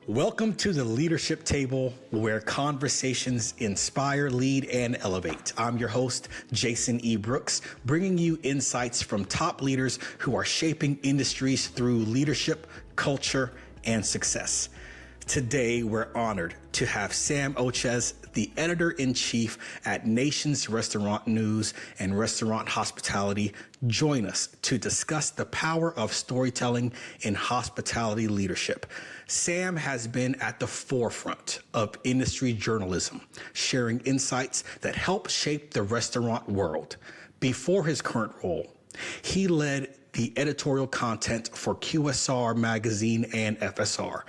Welcome to the Leadership Table, where conversations inspire, lead, and elevate. I'm your host, Jason E. Brooks, bringing you insights from top leaders who are shaping industries through leadership, culture, and success. Today, we're honored to have Sam Oches, the editor-in-chief at Nation's Restaurant News and Restaurant Hospitality, join us to discuss the power of storytelling in hospitality leadership. Sam has been at the forefront of industry journalism, sharing insights that help shape the restaurant world. Before his current role, he led the editorial content for QSR Magazine and FSR,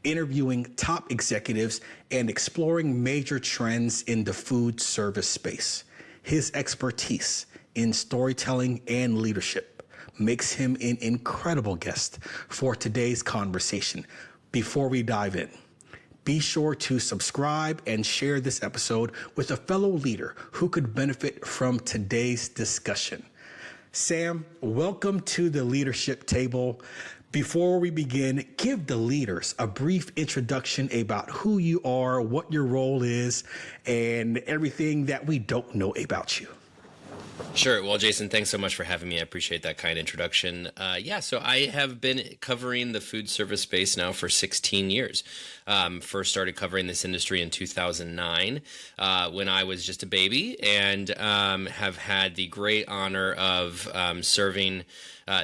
interviewing top executives and exploring major trends in the food service space. His expertise in storytelling and leadership makes him an incredible guest for today's conversation. Before we dive in, be sure to subscribe and share this episode with a fellow leader who could benefit from today's discussion. Sam, welcome to the Leadership Table. Before we begin, give the leaders a brief introduction about who you are, what your role is, and everything that we don't know about you. Sure. Well, Jason, thanks so much for having me. I appreciate that kind introduction. So I have been covering the food service space now for 16 years. First started covering this industry in 2009 when I was just a baby, and have had the great honor of serving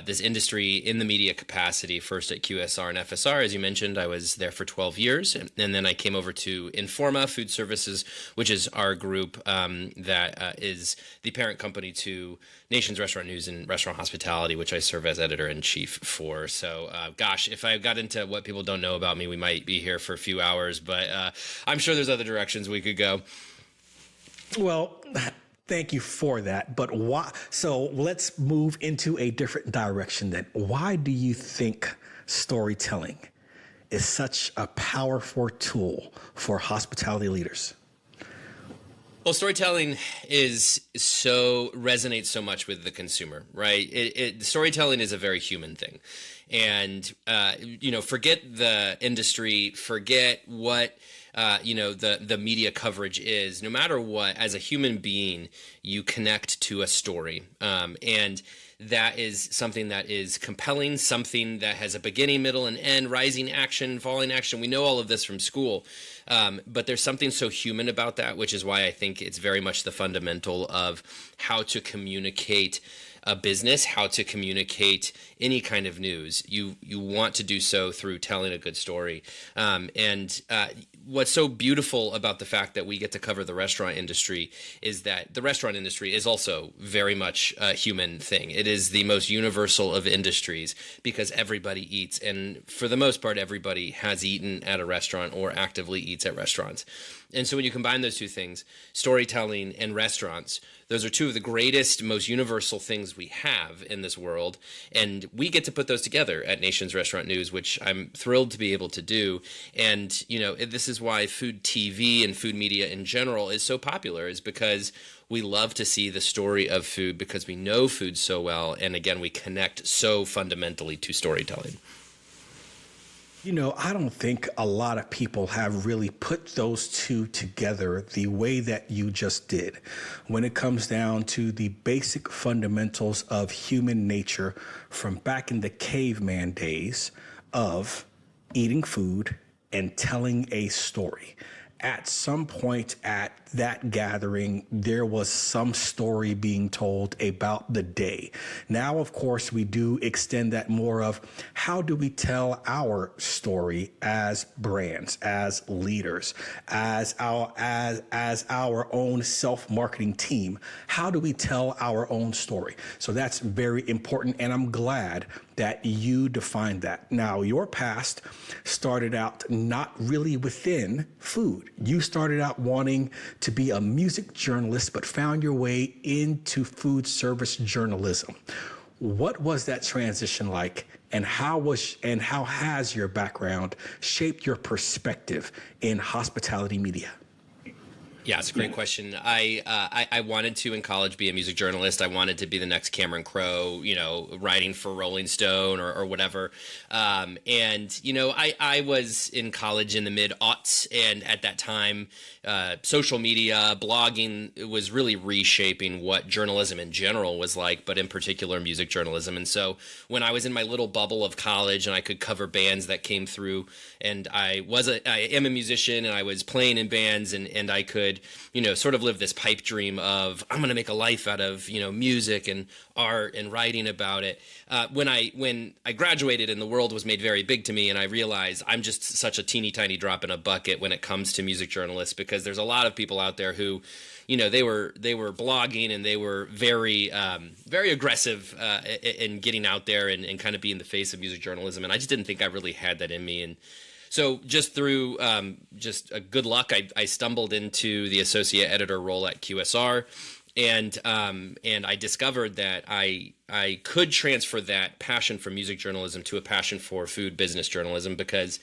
this industry in the media capacity, first at QSR and FSR. As you mentioned, I was there for 12 years, and then I came over to Informa Food Services, which is our group that is the parent company to Nation's Restaurant News and Restaurant Hospitality, which I serve as editor-in-chief for. So, if I got into what people don't know about me, we might be here for a few hours, but I'm sure there's other directions we could go. Well, thank you for that. But why? So let's move into a different direction then. Why do you think storytelling is such a powerful tool for hospitality leaders? Well, storytelling resonates so much with the consumer, right? Storytelling is a very human thing. And, forget the industry, forget what the media coverage is. No matter what, as a human being, you connect to a story. And that is something that is compelling, something that has a beginning, middle, and end, rising action, falling action. We know all of this from school. But there's something so human about that, which is why I think it's very much the fundamental of how to communicate a business, how to communicate any kind of news. You want to do so through telling a good story. What's so beautiful about the fact that we get to cover the restaurant industry is that the restaurant industry is also very much a human thing. It is the most universal of industries because everybody eats. And for the most part, everybody has eaten at a restaurant or actively eats at restaurants. And so when you combine those two things, storytelling and restaurants, those are two of the greatest, most universal things we have in this world. And we get to put those together at Nation's Restaurant News, which I'm thrilled to be able to do. And, this is why food TV and food media in general is so popular, is because we love to see the story of food because we know food so well. And again, we connect so fundamentally to storytelling. I don't think a lot of people have really put those two together the way that you just did when it comes down to the basic fundamentals of human nature from back in the caveman days of eating food and telling a story. At some point at that gathering, there was some story being told about the day. Now, of course, we do extend that more of how do we tell our story as brands, as leaders, as our own self-marketing team. How do we tell our own story? So that's very important, and I'm glad that you defined that. Now, your past started out not really within food. You started out wanting to be a music journalist, but found your way into food service journalism. What was that transition like, and how has your background shaped your perspective in hospitality media? Yeah, it's a great question. I wanted to in college be a music journalist. I wanted to be the next Cameron Crowe, writing for Rolling Stone or whatever. And I was in college in the mid aughts, and at that time, social media, blogging was really reshaping what journalism in general was like, but in particular music journalism. And so when I was in my little bubble of college and I could cover bands that came through, and I am a musician and I was playing in bands, and I could sort of live this pipe dream of I'm going to make a life out of music and art and writing about it. When I graduated and the world was made very big to me, and I realized I'm just such a teeny tiny drop in a bucket when it comes to music journalists, because there's a lot of people out there who they were blogging, and they were very aggressive in getting out there and kind of being the face of music journalism, and I just didn't think I really had that in me. And so just through just a good luck, I stumbled into the associate editor role at QSR, and I discovered that I could transfer that passion for music journalism to a passion for food business journalism, because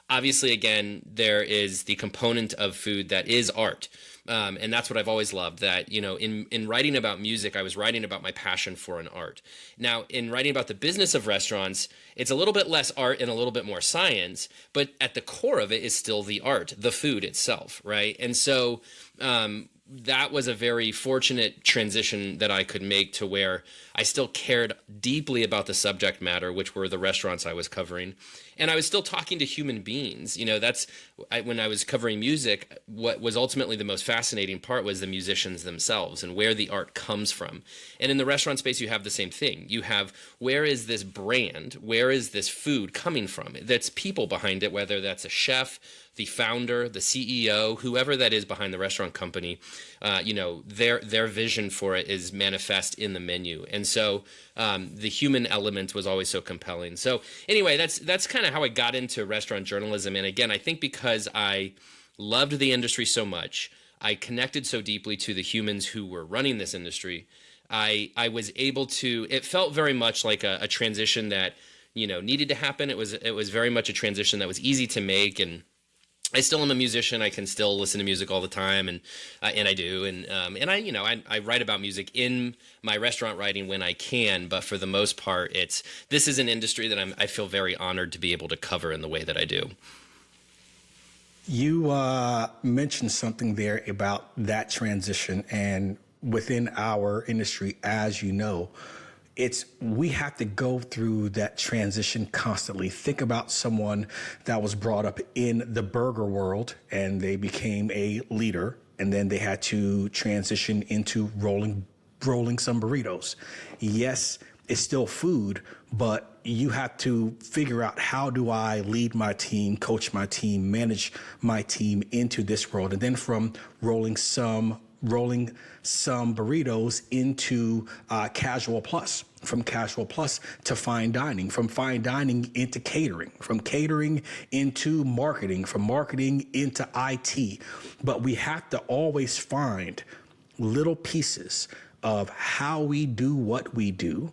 obviously, again, there is the component of food that is art. And that's what I've always loved, that, in writing about music, I was writing about my passion for an art. Now, in writing about the business of restaurants, it's a little bit less art and a little bit more science, but at the core of it is still the art, the food itself, right? And so that was a very fortunate transition that I could make, to where I still cared deeply about the subject matter, which were the restaurants I was covering. And I was still talking to human beings. When I was covering music, what was ultimately the most fascinating part was the musicians themselves and where the art comes from. And in the restaurant space, you have the same thing. You have, where is this brand? Where is this food coming from? That's people behind it, whether that's a chef, the founder, the CEO, whoever that is behind the restaurant company, their vision for it is manifest in the menu. And so the human element was always so compelling. So anyway, that's kind of how I got into restaurant journalism. And again, I think because I loved the industry so much, I connected so deeply to the humans who were running this industry, I was able to, it felt very much like a transition that, needed to happen. It was very much a transition that was easy to make. And I still am a musician. I can still listen to music all the time, and I do, and I write about music in my restaurant writing when I can. But for the most part, this is an industry that I feel very honored to be able to cover in the way that I do. You mentioned something there about that transition, and within our industry, as you know, we have to go through that transition constantly. Think about someone that was brought up in the burger world and they became a leader, and then they had to transition into rolling some burritos. Yes, it's still food, but you have to figure out, how do I lead my team, coach my team, manage my team into this world? And then from rolling some burritos into casual plus, from casual plus to fine dining, from fine dining into catering, from catering into marketing, from marketing into IT. But we have to always find little pieces of how we do what we do,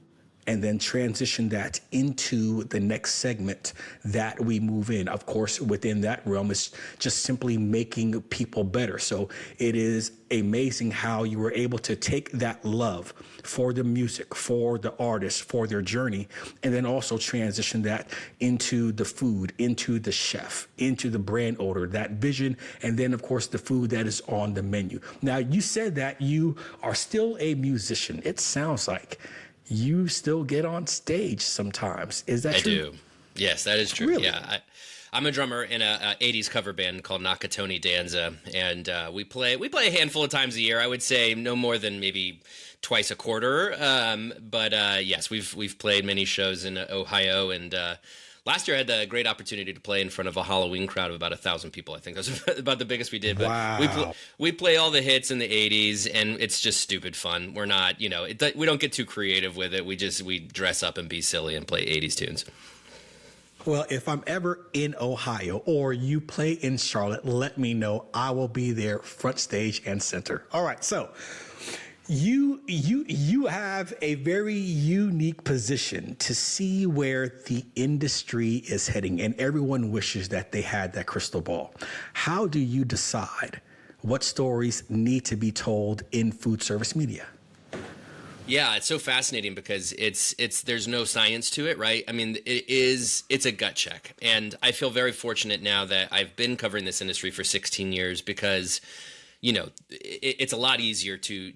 and then transition that into the next segment that we move in. Of course, within that realm is just simply making people better. So it is amazing how you were able to take that love for the music, for the artist, for their journey, and then also transition that into the food, into the chef, into the brand owner, that vision, and then, of course, the food that is on the menu. Now, you said that you are still a musician. It sounds like you still get on stage sometimes. Is that true? I do. Yes, that is true. Really? Yeah. I'm a drummer in a 80s cover band called Nakatoni Danza, and we play a handful of times a year. I would say no more than maybe twice a quarter. But yes, we've played many shows in Ohio, and last year I had the great opportunity to play in front of a Halloween crowd of about 1,000 people. I think that was about the biggest we did. But wow. we play all the hits in the 80s, and it's just stupid fun. We're not, we don't get too creative with it. We dress up and be silly and play 80s tunes. Well, if I'm ever in Ohio or you play in Charlotte, let me know. I will be there front stage and center. All right. So You have a very unique position to see where the industry is heading, and everyone wishes that they had that crystal ball. How do you decide what stories need to be told in food service media? Yeah, it's so fascinating because it's there's no science to it, right? I mean, it's a gut check. And I feel very fortunate now that I've been covering this industry for 16 years because it's a lot easier to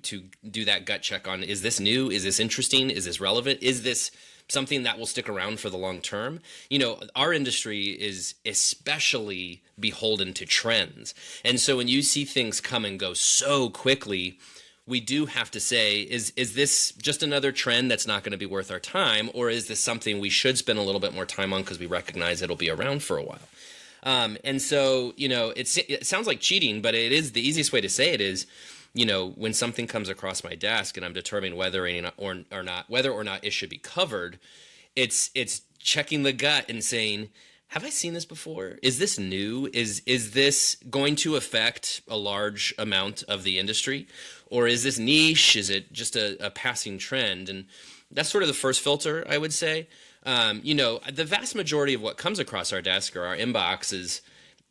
do that gut check on, is this new? Is this interesting? Is this relevant? Is this something that will stick around for the long term? Our industry is especially beholden to trends. And so when you see things come and go so quickly, we do have to say, is this just another trend that's not going to be worth our time? Or is this something we should spend a little bit more time on because we recognize it'll be around for a while? And so, it sounds like cheating, but it is the easiest way to say it is, when something comes across my desk and I'm determining whether or not it should be covered, it's checking the gut and saying, have I seen this before? Is this new? Is this going to affect a large amount of the industry? Or is this niche? Is it just a passing trend? And that's sort of the first filter, I would say. The vast majority of what comes across our desk or our inbox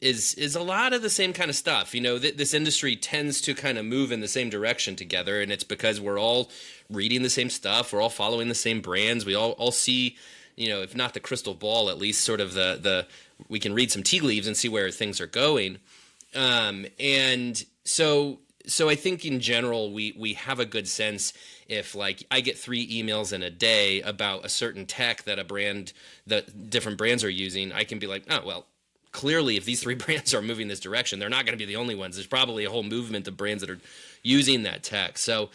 is a lot of the same kind of stuff. This industry tends to kind of move in the same direction together, and it's because we're all reading the same stuff. We're all following the same brands. We all see, if not the crystal ball, at least sort of we can read some tea leaves and see where things are going. And so I think in general, we have a good sense. If I get 3 emails in a day about a certain tech that different brands are using, I can be like, oh, well, clearly if these 3 brands are moving this direction, they're not going to be the only ones. There's probably a whole movement of brands that are using that tech. So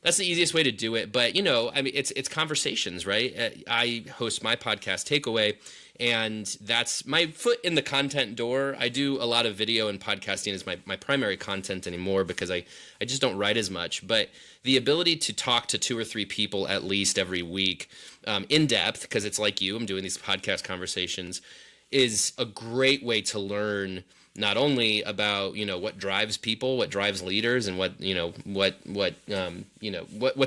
that's the easiest way to do it. But, it's conversations, right? I host my podcast, Takeaway, and that's my foot in the content door. I do a lot of video, and podcasting is my primary content anymore because I just don't write as much. But the ability to talk to 2 or 3 people at least every week in depth, because it's like I'm doing these podcast conversations, is a great way to learn not only about what drives people, what drives leaders, and what's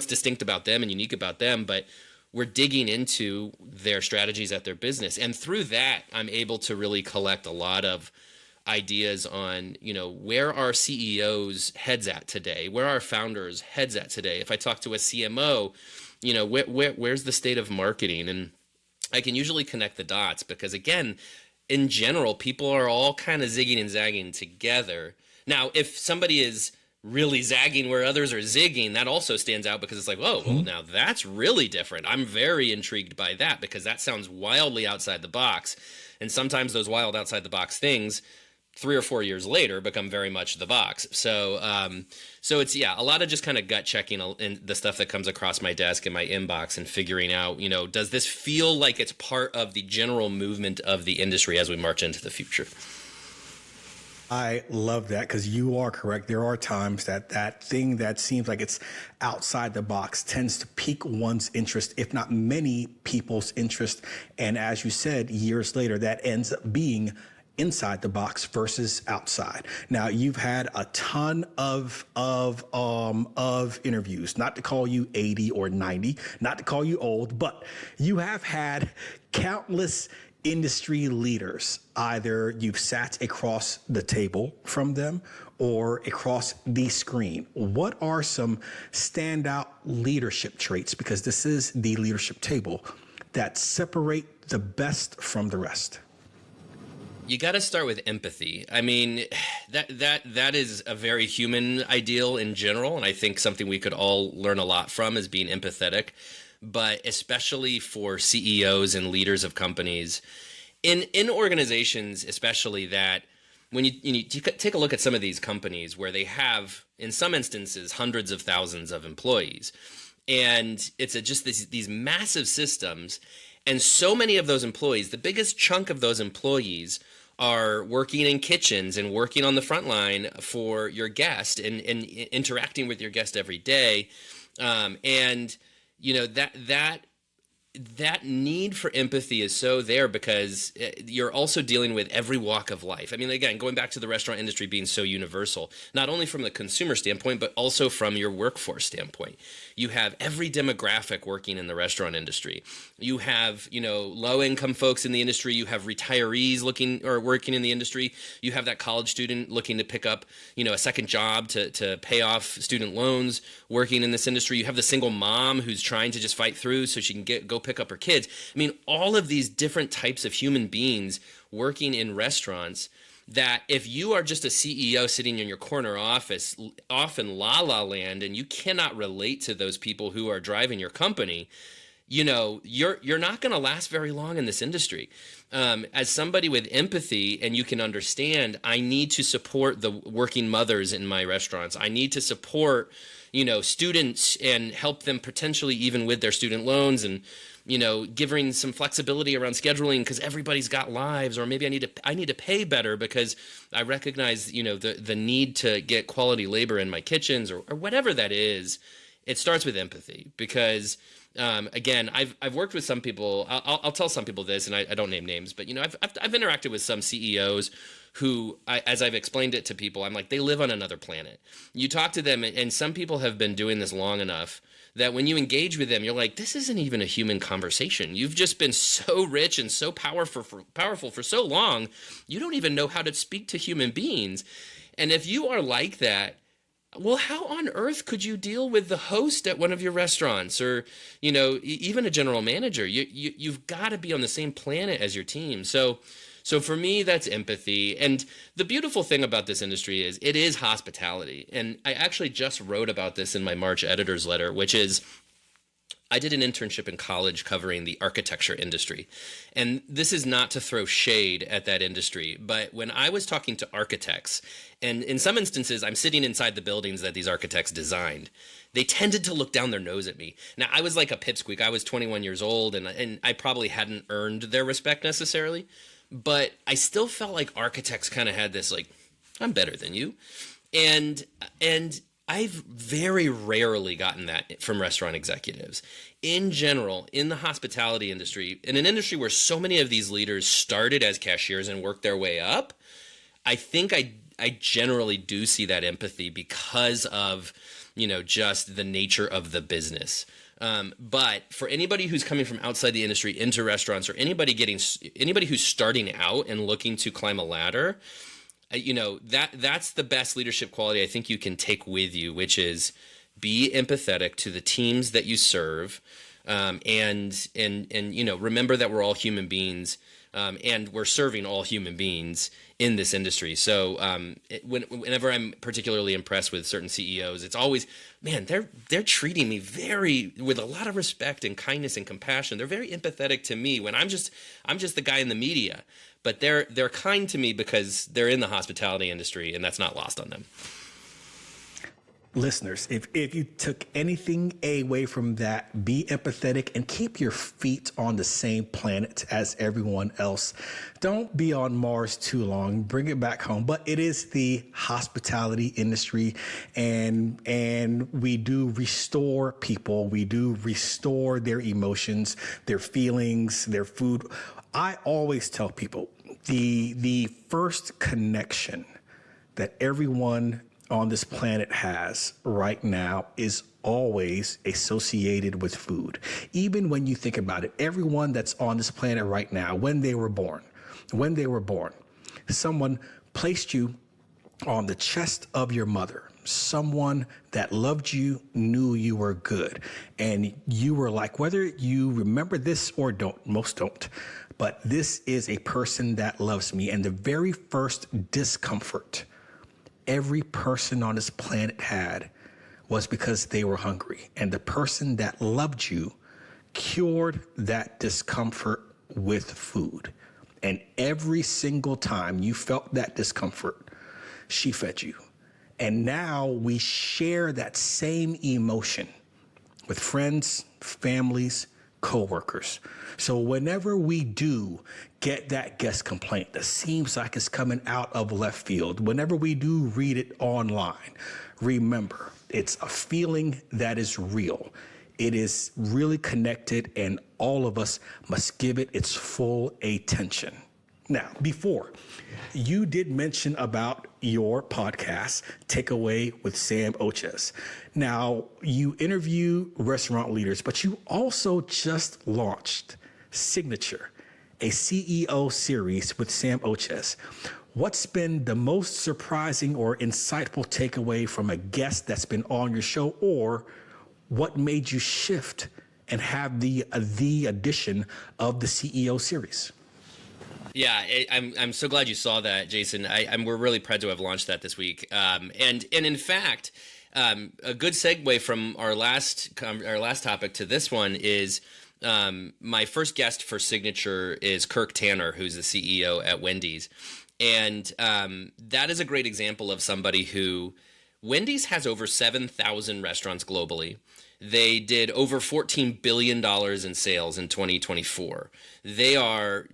distinct about them and unique about them, but we're digging into their strategies at their business. And through that, I'm able to really collect a lot of ideas on, where are CEOs' heads at today? Where are founders' heads at today? If I talk to a CMO, where's the state of marketing? And I can usually connect the dots because, again, in general, people are all kind of zigging and zagging together. Now, if somebody is really zagging where others are zigging, that also stands out because it's like, whoa, well, now that's really different. I'm very intrigued by that because that sounds wildly outside the box. And sometimes those wild outside the box things 3 or 4 years later become very much the box. So it's, a lot of just kind of gut checking in the stuff that comes across my desk in my inbox and figuring out, does this feel like it's part of the general movement of the industry as we march into the future? I love that because you are correct. There are times that thing that seems like it's outside the box tends to pique one's interest, if not many people's interest. And as you said, years later, that ends up being inside the box versus outside. Now, you've had a ton of interviews, not to call you 80 or 90, not to call you old, but you have had countless industry leaders. Either you've sat across the table from them or across the screen. What are some standout leadership traits, because this is the leadership table, that separate the best from the rest? You got to start with empathy. I mean, that is a very human ideal in general, and I think something we could all learn a lot from is being empathetic. But especially for CEOs and leaders of companies, in organizations, especially that when you take a look at some of these companies where they have, in some instances, hundreds of thousands of employees, and it's just these massive systems, and so many of those employees, the biggest chunk of those employees are working in kitchens and working on the front line for your guest and interacting with your guest every day. And that that need for empathy is so there because you're also dealing with every walk of life. I mean, again, going back to the restaurant industry being so universal, not only from the consumer standpoint, but also from your workforce standpoint. You have every demographic working in the restaurant industry. You have, low income folks in the industry. You have retirees looking or working in the industry. You have that college student looking to pick up, a second job to pay off student loans working in this industry. You have the single mom who's trying to just fight through so she can go pick up her kids. I mean, all of these different types of human beings working in restaurants that if you are just a CEO sitting in your corner office, off in la la land, and you cannot relate to those people who are driving your company, you're not going to last very long in this industry. As somebody with empathy, and you can understand, I need to support the working mothers in my restaurants. I need to support, students and help them potentially even with their student loans and, giving some flexibility around scheduling because everybody's got lives, or maybe I need to pay better because I recognize, the need to get quality labor in my kitchens or whatever that is. It starts with empathy because, again, I've worked with some people. I'll tell some people this, and I don't name names, but I've interacted with some CEOs who, as I've explained it to people, I'm like, they live on another planet. You talk to them, and some people have been doing this long enough that when you engage with them, you're like, this isn't even a human conversation. You've just been so rich and so powerful for so long, you don't even know how to speak to human beings. And if you are like that, well, how on earth could you deal with the host at one of your restaurants or, even a general manager? You've got to be on the same planet as your team. So for me, that's empathy. And the beautiful thing about this industry is it is hospitality. And I actually just wrote about this in my March editor's letter, which is I did an internship in college covering the architecture industry. And this is not to throw shade at that industry, but when I was talking to architects, and in some instances, I'm sitting inside the buildings that these architects designed, they tended to look down their nose at me. Now, I was like a pipsqueak. I was 21 years old, and I probably hadn't earned their respect necessarily. But I still felt like architects kind of had this, like, I'm better than you. And I've very rarely gotten that from restaurant executives. In general, in the hospitality industry, in an industry where so many of these leaders started as cashiers and worked their way up, I think I generally do see that empathy because of, just the nature of the business. But for anybody who's coming from outside the industry into restaurants, or anybody who's starting out and looking to climb a ladder, that's the best leadership quality I think you can take with you, which is be empathetic to the teams that you serve, and remember that we're all human beings, and we're serving all human beings in this industry. So whenever I'm particularly impressed with certain CEOs, it's always, man, they're treating me with a lot of respect and kindness and compassion. They're very empathetic to me when I'm just the guy in the media. But they're kind to me because they're in the hospitality industry, and that's not lost on them. Listeners, if you took anything away from that, be empathetic and keep your feet on the same planet as everyone else. Don't be on Mars too long. Bring it back home. But it is the hospitality industry, and we do restore people. We do restore their emotions, their feelings, their food. I always tell people the first connection that everyone on this planet has right now is always associated with food. Even when you think about it, everyone that's on this planet right now, when they were born, someone placed you on the chest of your mother. Someone that loved you, knew you were good. And you were like, whether you remember this or don't, most don't, but this is a person that loves me. And the very first discomfort every person on this planet had was because they were hungry. And the person that loved you cured that discomfort with food. And every single time you felt that discomfort, she fed you. And now we share that same emotion with friends, families, coworkers. So whenever we do get that guest complaint that seems like it's coming out of left field, whenever we do read it online, remember, it's a feeling that is real. It is really connected, and all of us must give it its full attention. Now, before, you did mention about your podcast, Takeaway with Sam Oches. Now, you interview restaurant leaders, but you also just launched Signature, a CEO series with Sam Oches. What's been the most surprising or insightful takeaway from a guest that's been on your show, or what made you shift and have the addition of the CEO series? Yeah, I'm so glad you saw that, Jason. We're really proud to have launched that this week. And in fact, a good segue from our last topic to this one is my first guest for Signature is Kirk Tanner, who's the CEO at Wendy's. And that is a great example of somebody who Wendy's has over 7,000 restaurants globally. They did over $14 billion in sales in 2024. They are,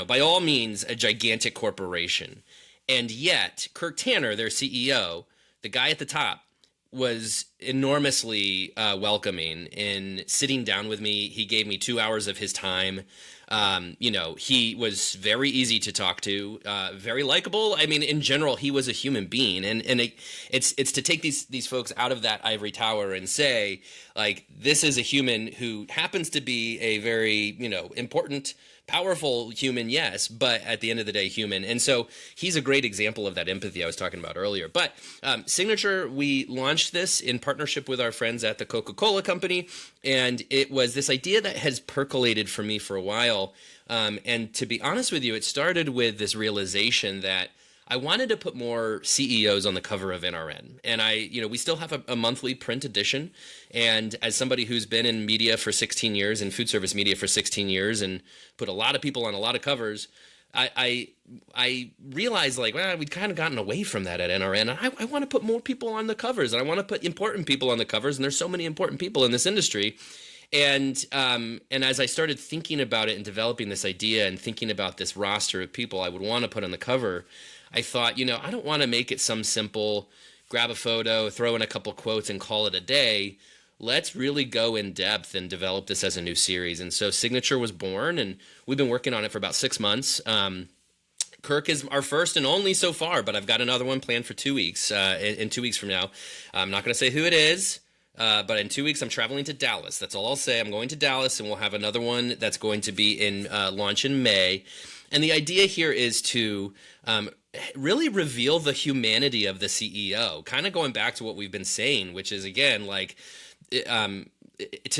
by all means, a gigantic corporation. And yet, Kirk Tanner, their CEO, the guy at the top, was enormously welcoming in sitting down with me. He gave me 2 hours of his time. He was very easy to talk to, very likable. I mean, in general, he was a human being, and it's to take these folks out of that ivory tower and say, like, this is a human who happens to be a very, important, powerful human, yes, but at the end of the day, human. And so he's a great example of that empathy I was talking about earlier. But Signature, we launched this in partnership with our friends at the Coca-Cola Company, and it was this idea that has percolated for me for a while. And to be honest with you, it started with this realization that I wanted to put more CEOs on the cover of NRN. And we still have a monthly print edition. And as somebody who's been in media for 16 years, in food service media for 16 years, and put a lot of people on a lot of covers, I realized, we'd kind of gotten away from that at NRN. And I want to put more people on the covers, and I want to put important people on the covers. And there's so many important people in this industry. And as I started thinking about it and developing this idea and thinking about this roster of people I would want to put on the cover, I thought, I don't want to make it some simple grab a photo, throw in a couple quotes, and call it a day. Let's really go in depth and develop this as a new series. And so Signature was born, and we've been working on it for about 6 months. Kirk is our first and only so far, but I've got another one planned for 2 weeks, in 2 weeks from now. I'm not going to say who it is. But in 2 weeks, I'm traveling to Dallas. That's all I'll say. I'm going to Dallas, and we'll have another one that's going to be in launch in May. And the idea here is to really reveal the humanity of the CEO, kind of going back to what we've been saying, which is, again, to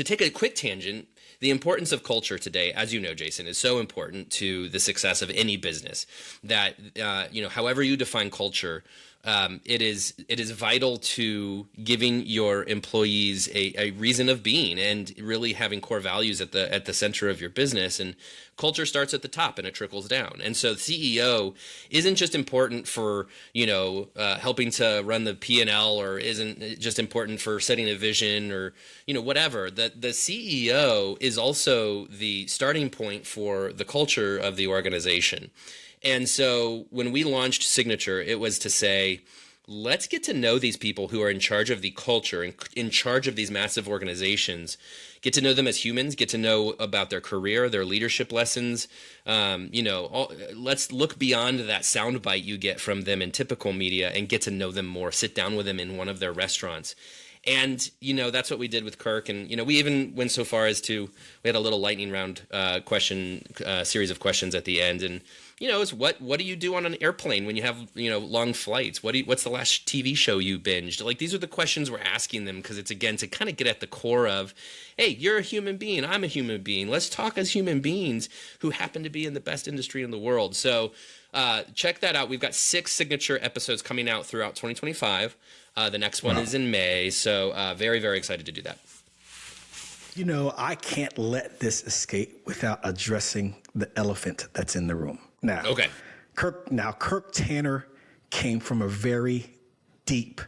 take a quick tangent, the importance of culture today, as you know, Jason, is so important to the success of any business that, however you define culture, it is vital to giving your employees a reason of being and really having core values at the center of your business. And culture starts at the top and it trickles down. And so the CEO isn't just important for helping to run the P&L, or isn't just important for setting a vision, or whatever. The CEO is also the starting point for the culture of the organization. And so when we launched Signature, it was to say, let's get to know these people who are in charge of the culture and in charge of these massive organizations, get to know them as humans, get to know about their career, their leadership lessons. Let's look beyond that soundbite you get from them in typical media and get to know them more, sit down with them in one of their restaurants. And, that's what we did with Kirk. And, we even went so far as to, we had a little lightning round series of questions at the end. And, it's what do you do on an airplane when you have, long flights? What's the last TV show you binged? These are the questions we're asking them, because it's, again, to kind of get at the core of, hey, you're a human being, I'm a human being. Let's talk as human beings who happen to be in the best industry in the world. So check that out. We've got 6 Signature episodes coming out throughout 2025. The next one is in May. So very, very excited to do that. I can't let this escape without addressing the elephant that's in the room. Now, okay. Kirk Tanner came from a very deep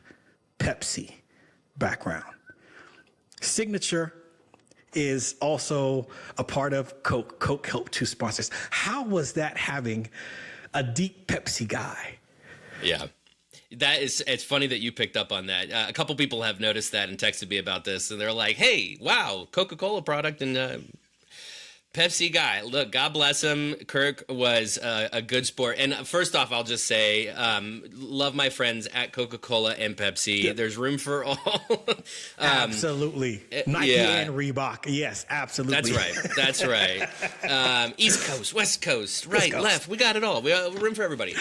Pepsi background. Signature is also a part of Coke. Coke helped to sponsor us. How was that, having a deep Pepsi guy? Yeah. It's funny that you picked up on that. A couple people have noticed that and texted me about this, and they're like, "Hey, wow, Coca-Cola product and Pepsi guy." Look, God bless him. Kirk was a good sport. And first off, I'll just say, love my friends at Coca-Cola and Pepsi. Yep. There's room for all. Absolutely. Nike and Reebok. Yes, absolutely. That's right. East Coast, West Coast, right, left. We got it all. We have room for everybody.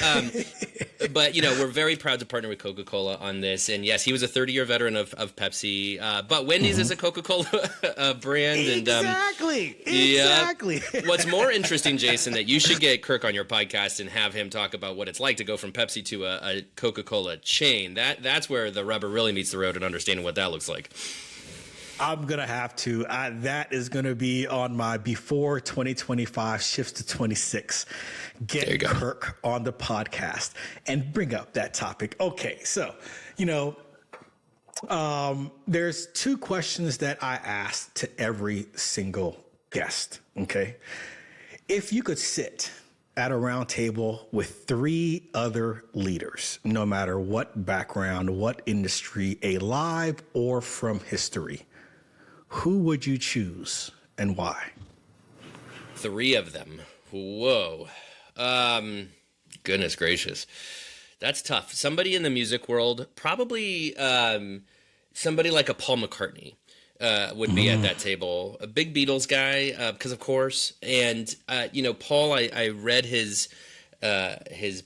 But, we're very proud to partner with Coca-Cola on this. And yes, he was a 30-year veteran of Pepsi. But Wendy's is a Coca-Cola brand. Exactly. Exactly. What's more interesting, Jason, that you should get Kirk on your podcast and have him talk about what it's like to go from Pepsi to a Coca-Cola chain. That's where the rubber really meets the road and understanding what that looks like. I'm going to have to. That is going to be on my before 2025 shifts to 26. Get Kirk on the podcast and bring up that topic. Okay, so, there's two questions that I ask to every single guest, okay? If you could sit at a round table with three other leaders, no matter what background, what industry, alive or from history, who would you choose and why? Three of them. Whoa. Goodness gracious. That's tough. Somebody in the music world, probably somebody like a Paul McCartney would be at that table. A big Beatles guy, because of course. And, Paul, I read his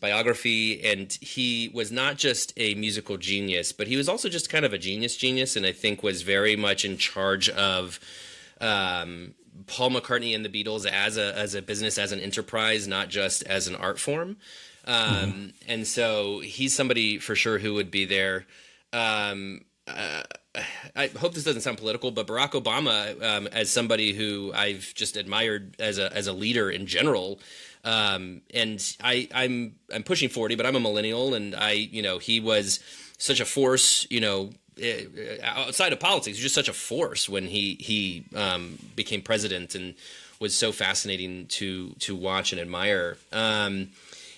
biography, and he was not just a musical genius, but he was also just kind of a genius, and I think was very much in charge of Paul McCartney and the Beatles as a business, as an enterprise, not just as an art form. And so he's somebody for sure who would be there. I hope this doesn't sound political, but Barack Obama, as somebody who I've just admired as a leader in general. And I'm pushing 40, but I'm a millennial, and he was such a force, outside of politics. He was just such a force when he became president, and was so fascinating to watch and admire. And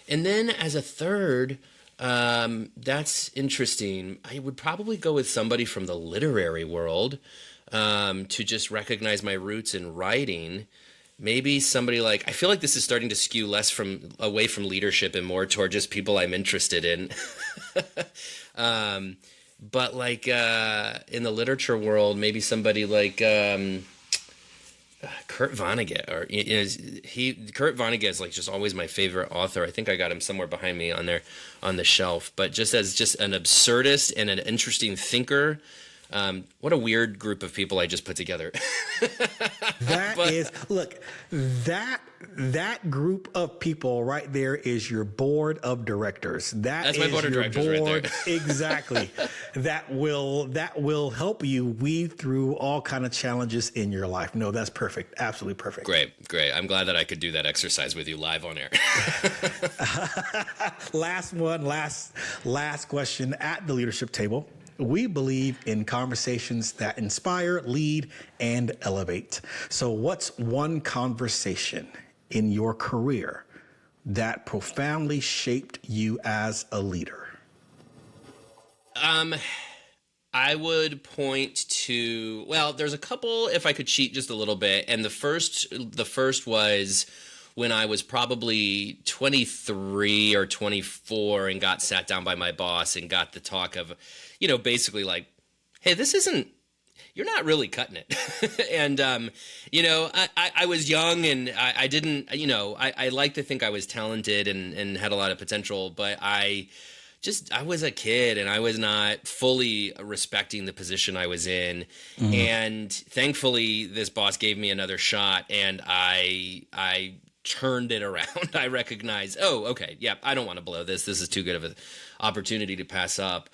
then as a third, that's interesting. I would probably go with somebody from the literary world, to just recognize my roots in writing. Maybe somebody like, I feel like this is starting to skew less away from leadership and more toward just people I'm interested in. But like in the literature world, maybe somebody like Kurt Vonnegut, or Kurt Vonnegut is like just always my favorite author. I think I got him somewhere behind me on the shelf. But just as just an absurdist and an interesting thinker. What a weird group of people I just put together. That group of people right there is your board of directors. That's my board of directors right there. Exactly. that will help you weed through all kind of challenges in your life. No, that's perfect. Absolutely perfect. Great. I'm glad that I could do that exercise with you live on air. Last question at the leadership table. We believe in conversations that inspire, lead, and elevate. So what's one conversation in your career that profoundly shaped you as a leader? I would point to, well, there's a couple, if I could cheat just a little bit. And the first was when I was probably 23 or 24 and got sat down by my boss and got the talk of, basically like, hey, you're not really cutting it. And, I was young, and I didn't, I like to think I was talented and had a lot of potential, but I was a kid, and I was not fully respecting the position I was in. Mm-hmm. And thankfully this boss gave me another shot, and I turned it around. I recognized, okay, yeah, I don't want to blow this. This is too good of an opportunity to pass up.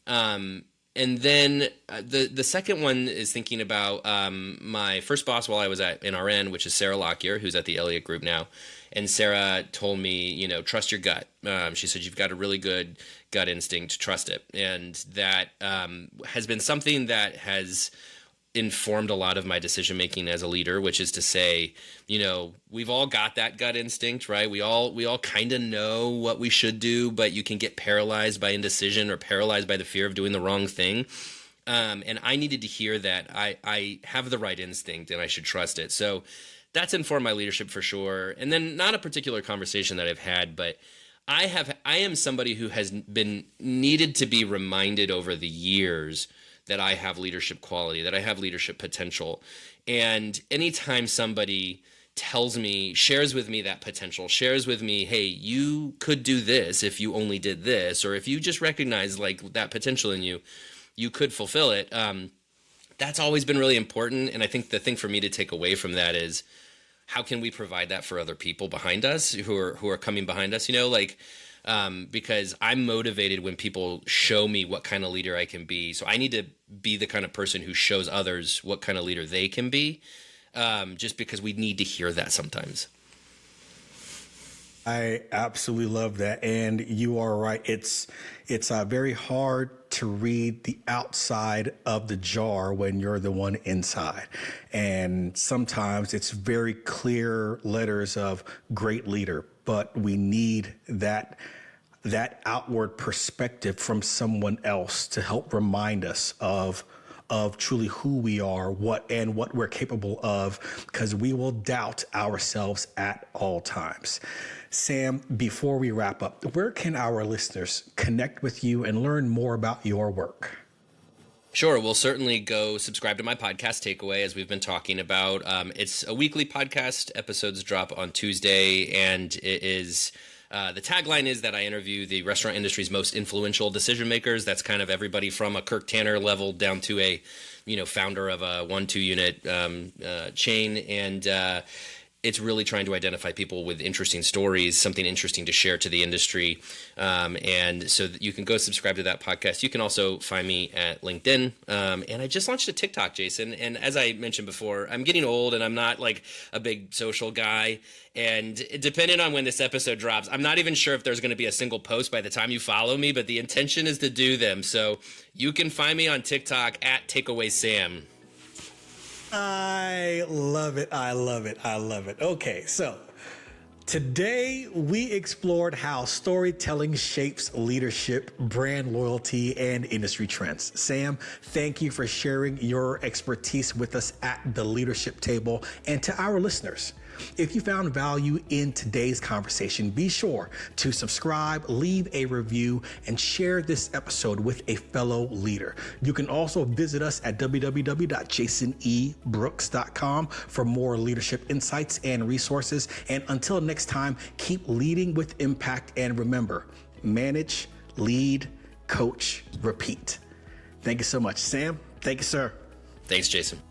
And then the second one is thinking about my first boss while I was at NRN, which is Sarah Lockyer, who's at the Elliott Group now. And Sarah told me, trust your gut. She said, you've got a really good gut instinct, trust it. And that has been something that has informed a lot of my decision making as a leader, which is to say, we've all got that gut instinct, right? We all kind of know what we should do, but you can get paralyzed by indecision or paralyzed by the fear of doing the wrong thing. And I needed to hear that I have the right instinct and I should trust it. So that's informed my leadership for sure. And then not a particular conversation that I've had, but I am somebody who has been needed to be reminded over the years that I have leadership quality, that I have leadership potential. And anytime somebody tells me, shares with me that potential, shares with me, hey, you could do this if you only did this, or if you just recognize like that potential in you, you could fulfill it. That's always been really important. And I think the thing for me to take away from that is, how can we provide that for other people behind us who are coming behind us, because I'm motivated when people show me what kind of leader I can be. So I need to be the kind of person who shows others what kind of leader they can be, just because we need to hear that sometimes. I absolutely love that. And you are right. It's very hard to read the outside of the jar when you're the one inside. And sometimes it's very clear letters of great leader, but we need that outward perspective from someone else to help remind us of truly who we are, what we're capable of, because we will doubt ourselves at all times. Sam, before we wrap up, where can our listeners connect with you and learn more about your work? Sure. We'll certainly go subscribe to my podcast, Takeaway, as we've been talking about. It's a weekly podcast. Episodes drop on Tuesday, and it is the tagline is that I interview the restaurant industry's most influential decision makers. That's kind of everybody from a Kirk Tanner level down to a, founder of a 1-2 unit chain. And it's really trying to identify people with interesting stories, something interesting to share to the industry. And so you can go subscribe to that podcast. You can also find me at LinkedIn. And I just launched a TikTok, Jason. And as I mentioned before, I'm getting old and I'm not like a big social guy. And depending on when this episode drops, I'm not even sure if there's going to be a single post by the time you follow me, but the intention is to do them. So you can find me on TikTok at Takeaway Sam. I love it. I love it. I love it. Okay, so today we explored how storytelling shapes leadership, brand loyalty, and industry trends. Sam, thank you for sharing your expertise with us at the leadership table. And to our listeners, if you found value in today's conversation, be sure to subscribe, leave a review, and share this episode with a fellow leader. You can also visit us at www.jasonebrooks.com for more leadership insights and resources. And until next time, keep leading with impact. And remember, manage, lead, coach, repeat. Thank you so much, Sam. Thank you, sir. Thanks, Jason.